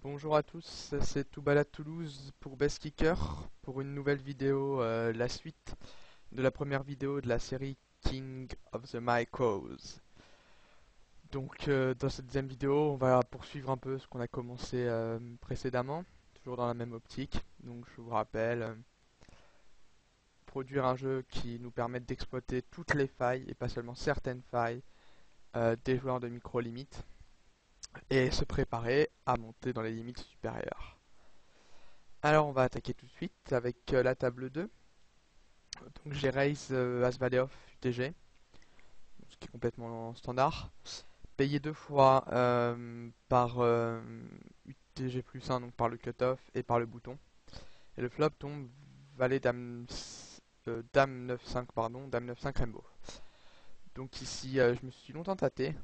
Bonjour à tous, c'est Toubala Toulouse pour Best Kicker pour une nouvelle vidéo, la suite de la première vidéo de la série King of the Micros. Donc dans cette deuxième vidéo, on va poursuivre un peu ce qu'on a commencé précédemment, toujours dans la même optique. Donc je vous rappelle, produire un jeu qui nous permette d'exploiter toutes les failles et pas seulement certaines failles des joueurs de micro limites et se préparer à monter dans les limites supérieures. Alors on va attaquer tout de suite avec la table 2. Donc j'ai raise Asvaleh of UTG, ce qui est complètement standard. Payé deux fois par UTG plus 1, donc par le cutoff et par le bouton. Et le flop tombe Valet Dame, Dame 9-5, pardon, Dame 9-5 Rainbow. Donc ici je me suis longtemps tâté.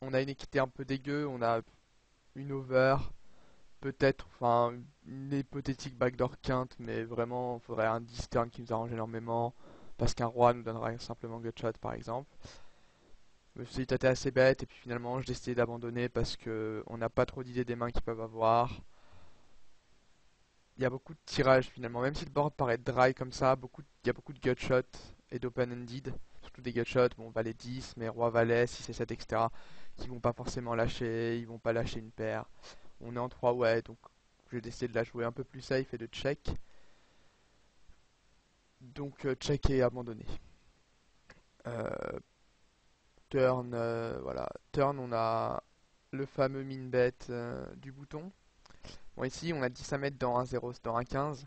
On a une équité un peu dégueu, on a une over, peut-être, enfin, une hypothétique backdoor quinte, mais vraiment, il faudrait un 10 turn qui nous arrange énormément, parce qu'un roi nous donnerait simplement gutshot par exemple. Je me suis dit, t'étais assez bête, et puis finalement, j'ai décidé d'abandonner parce que on n'a pas trop d'idées des mains qu'ils peuvent avoir. Il y a beaucoup de tirages finalement, même si le board paraît dry comme ça, il y a beaucoup de gutshot et d'open-ended, surtout des gutshots, bon, valet 10, mais roi valet, 6 et 7, etc., qui vont pas forcément lâcher, ils vont pas lâcher une paire. On est en 3 ouais, donc j'ai décidé de la jouer un peu plus safe et de check. Donc check et abandonné. Euh, Turn, voilà. Turn, on a le fameux min bet du bouton. Bon, ici, on a 10 à mettre dans un 0, dans un 15.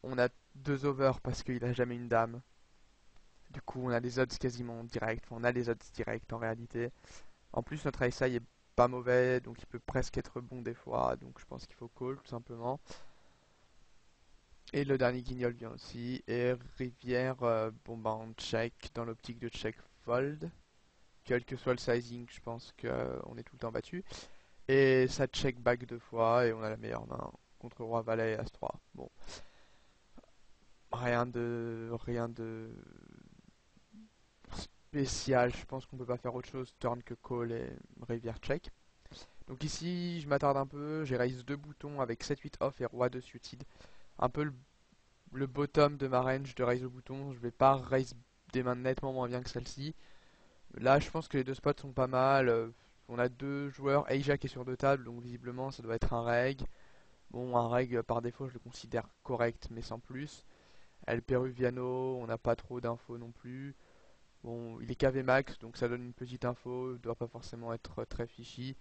On a deux over parce qu'il a jamais une dame. Du coup, on a des odds quasiment directs. Enfin, on a des odds directs en réalité. En plus, notre ISI est pas mauvais, donc il peut presque être bon des fois. Donc je pense qu'il faut call tout simplement. Et le dernier guignol vient aussi. Et rivière, bon bah on check dans l'optique de check fold. Quel que soit le sizing, je pense qu'on est tout le temps battu. Et ça check back deux fois et on a la meilleure main contre roi valet et as 3. Bon, rien de spécial. Je pense qu'on peut pas faire autre chose turn que call et rivière check. Donc ici, je m'attarde un peu. J'ai raise deux boutons avec 7-8 off et roi 2 suited. Un peu le bottom de ma range de raise au bouton. Je vais pas raise des mains nettement moins bien que celle-ci. Là, je pense que les deux spots sont pas mal. On a deux joueurs. Asia qui est sur deux tables, donc visiblement ça doit être un reg. Bon, un reg par défaut, je le considère correct, mais sans plus. El Peruviano, on n'a pas trop d'infos non plus. Bon, il est KV max, donc ça donne une petite info. Il doit pas forcément être très fishy.